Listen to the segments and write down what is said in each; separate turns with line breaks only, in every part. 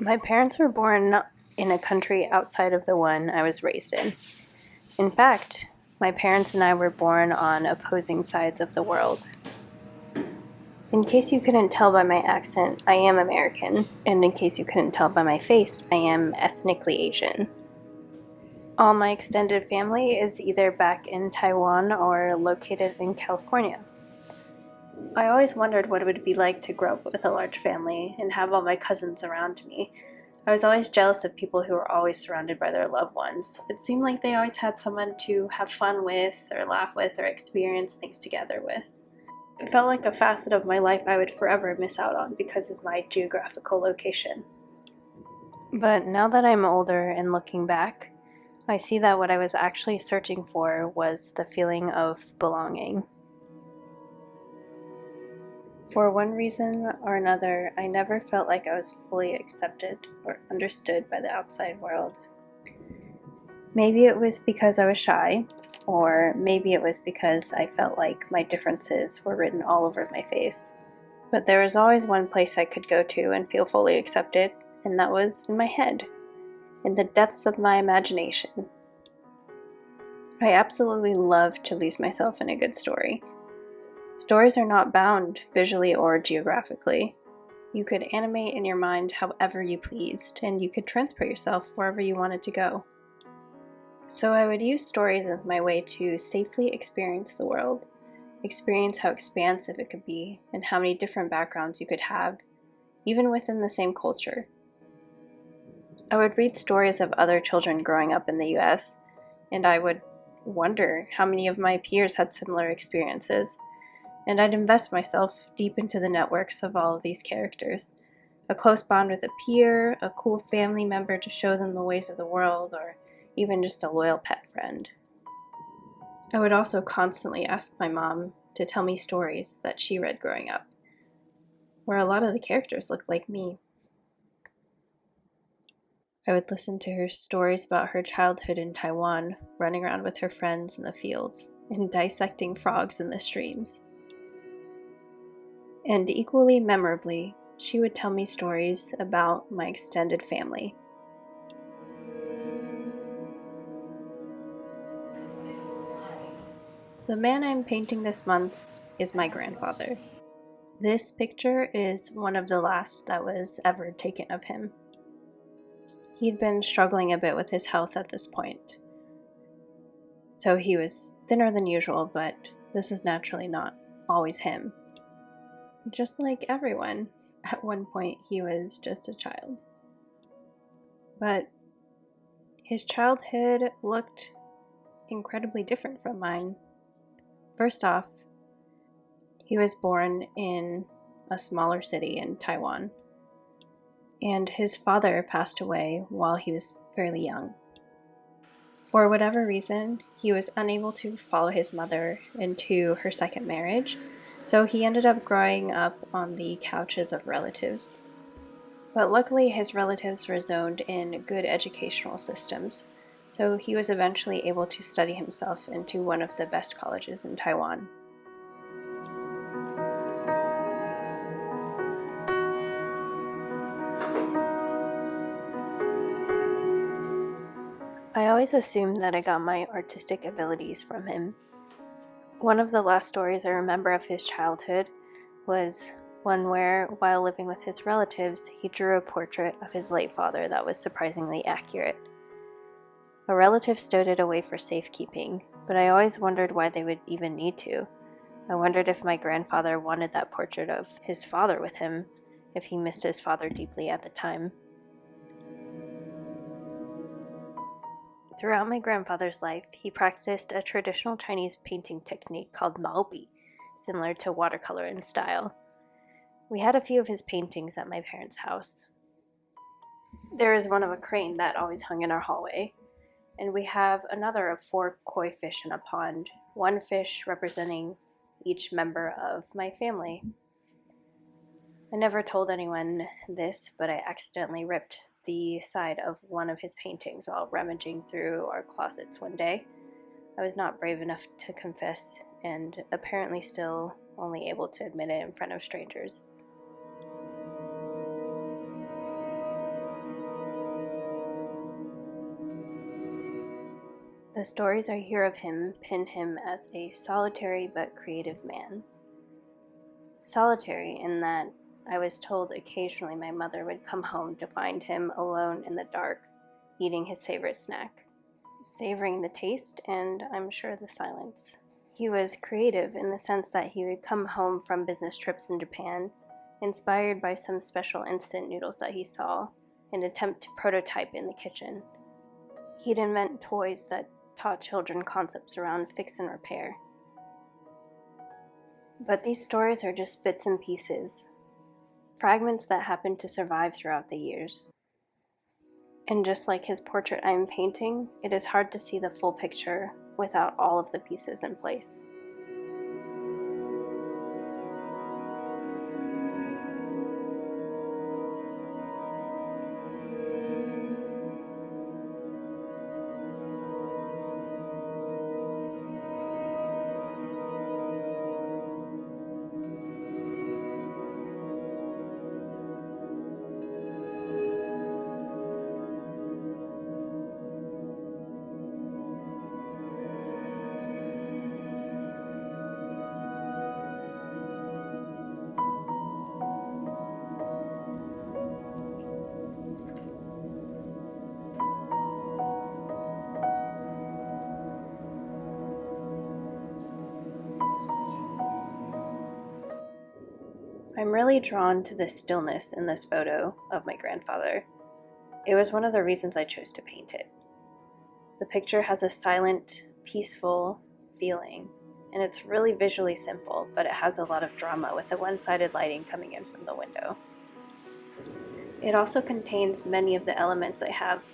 My parents were born in a country outside of the one I was raised in. In fact, my parents and I were born on opposing sides of the world. In case you couldn't tell by my accent, I am American, and in case you couldn't tell by my face, I am ethnically Asian. All my extended family is either back in Taiwan or located in California. I always wondered what it would be like to grow up with a large family and have all my cousins around me. I was always jealous of people who were always surrounded by their loved ones. It seemed like they always had someone to have fun with, or laugh with, or experience things together with. It felt like a facet of my life I would forever miss out on because of my geographical location. But now that I'm older and looking back, I see that what I was actually searching for was the feeling of belonging. For one reason or another, I never felt like I was fully accepted or understood by the outside world. Maybe it was because I was shy, or maybe it was because I felt like my differences were written all over my face. But there was always one place I could go to and feel fully accepted, and that was in my head, in the depths of my imagination. I absolutely love to lose myself in a good story. Stories are not bound visually or geographically. You could animate in your mind however you pleased, and you could transport yourself wherever you wanted to go. So I would use stories as my way to safely experience the world, experience how expansive it could be, and how many different backgrounds you could have, even within the same culture. I would read stories of other children growing up in the US, and I would wonder how many of my peers had similar experiences. And I'd invest myself deep into the networks of all of these characters. A close bond with a peer, a cool family member to show them the ways of the world, or even just a loyal pet friend. I would also constantly ask my mom to tell me stories that she read growing up, where a lot of the characters looked like me. I would listen to her stories about her childhood in Taiwan, running around with her friends in the fields, and dissecting frogs in the streams. And equally memorably, she would tell me stories about my extended family. The man I'm painting this month is my grandfather. This picture is one of the last that was ever taken of him. He'd been struggling a bit with his health at this point. So he was thinner than usual, but this is naturally not always him. Just like everyone, at one point he was just a child. But his childhood looked incredibly different from mine. First off, he was born in a smaller city in Taiwan, and his father passed away while he was fairly young. For whatever reason, he was unable to follow his mother into her second marriage, so he ended up growing up on the couches of relatives. But luckily, his relatives were zoned in good educational systems, so he was eventually able to study himself into one of the best colleges in Taiwan. I always assumed that I got my artistic abilities from him. One of the last stories I remember of his childhood was one where, while living with his relatives, he drew a portrait of his late father that was surprisingly accurate. A relative stowed it away for safekeeping, but I always wondered why they would even need to. I wondered if my grandfather wanted that portrait of his father with him, if he missed his father deeply at the time. Throughout my grandfather's life, he practiced a traditional Chinese painting technique called Maobi, similar to watercolor in style. We had a few of his paintings at my parents' house. There is one of a crane that always hung in our hallway, and we have another of 4 koi fish in a pond, one fish representing each member of my family. I never told anyone this, but I accidentally ripped the side of one of his paintings while rummaging through our closets one day. I was not brave enough to confess, and apparently still only able to admit it in front of strangers. The stories I hear of him pin him as a solitary but creative man. Solitary in that I was told occasionally my mother would come home to find him alone in the dark, eating his favorite snack, savoring the taste and, I'm sure, the silence. He was creative in the sense that he would come home from business trips in Japan, inspired by some special instant noodles that he saw, and attempt to prototype in the kitchen. He'd invent toys that taught children concepts around fix and repair. But these stories are just bits and pieces, fragments that happen to survive throughout the years. And just like his portrait I'm painting, it is hard to see the full picture without all of the pieces in place. I'm really drawn to the stillness in this photo of my grandfather. It was one of the reasons I chose to paint it. The picture has a silent, peaceful feeling, and it's really visually simple, but it has a lot of drama with the one-sided lighting coming in from the window. It also contains many of the elements I have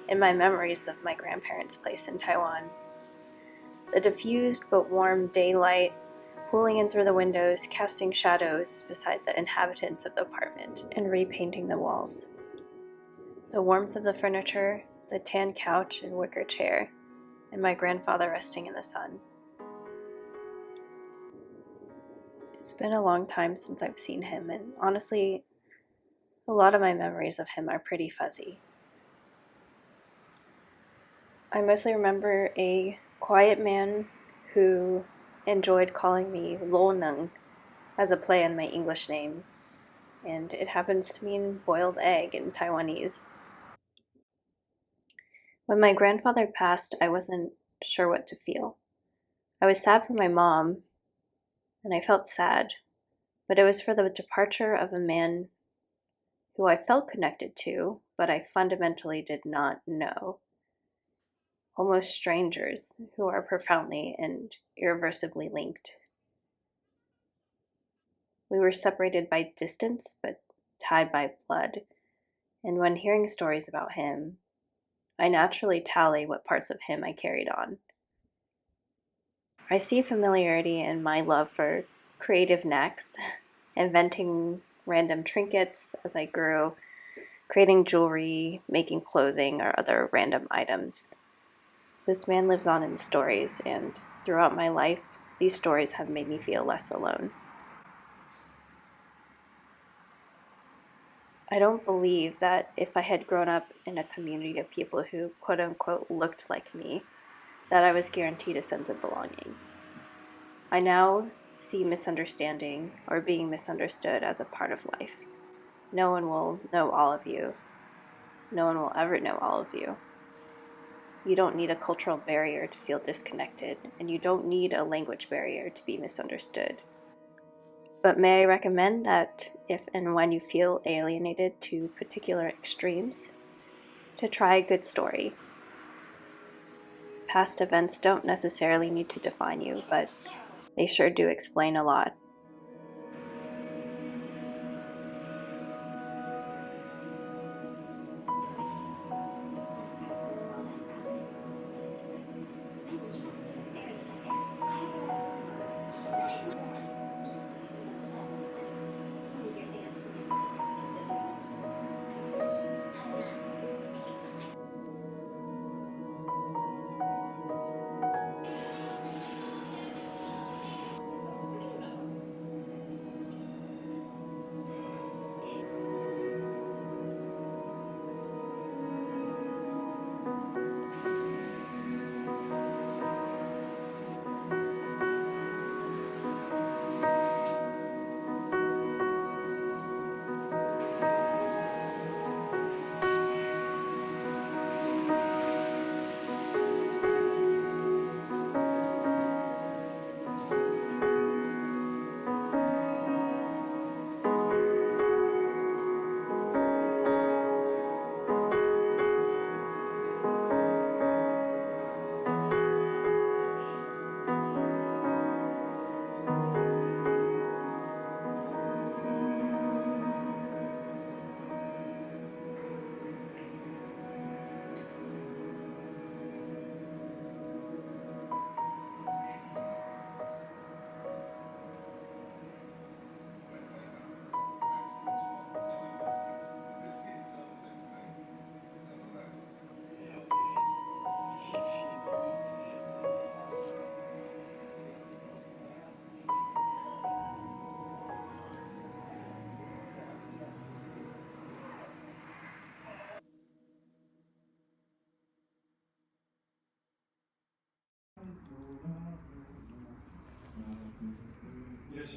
in my memories of my grandparents' place in Taiwan. The diffused but warm daylight pulling in through the windows, casting shadows beside the inhabitants of the apartment and repainting the walls. The warmth of the furniture, the tan couch and wicker chair, and my grandfather resting in the sun. It's been a long time since I've seen him, and honestly, a lot of my memories of him are pretty fuzzy. I mostly remember a quiet man who enjoyed calling me Lo Nung as a play on my English name, and it happens to mean boiled egg in Taiwanese. When my grandfather passed, I wasn't sure what to feel. I was sad for my mom, and I felt sad, but it was for the departure of a man who I felt connected to, but I fundamentally did not know. Almost strangers who are profoundly and irreversibly linked. We were separated by distance, but tied by blood, and when hearing stories about him, I naturally tally what parts of him I carried on. I see familiarity in my love for creative knacks, inventing random trinkets as I grew, creating jewelry, making clothing, or other random items. This man lives on in stories, and throughout my life, these stories have made me feel less alone. I don't believe that if I had grown up in a community of people who quote unquote looked like me, that I was guaranteed a sense of belonging. I now see misunderstanding or being misunderstood as a part of life. No one will know all of you. No one will ever know all of you. You don't need a cultural barrier to feel disconnected, and you don't need a language barrier to be misunderstood. But may I recommend that if and when you feel alienated to particular extremes, to try a good story. Past events don't necessarily need to define you, but they sure do explain a lot.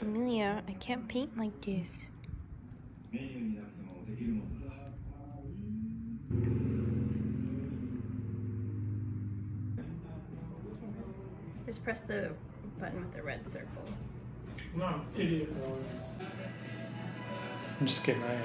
Amelia, I can't paint like this. Just press the button with the red circle.
No, I'm an idiot. I'm just kidding, I am.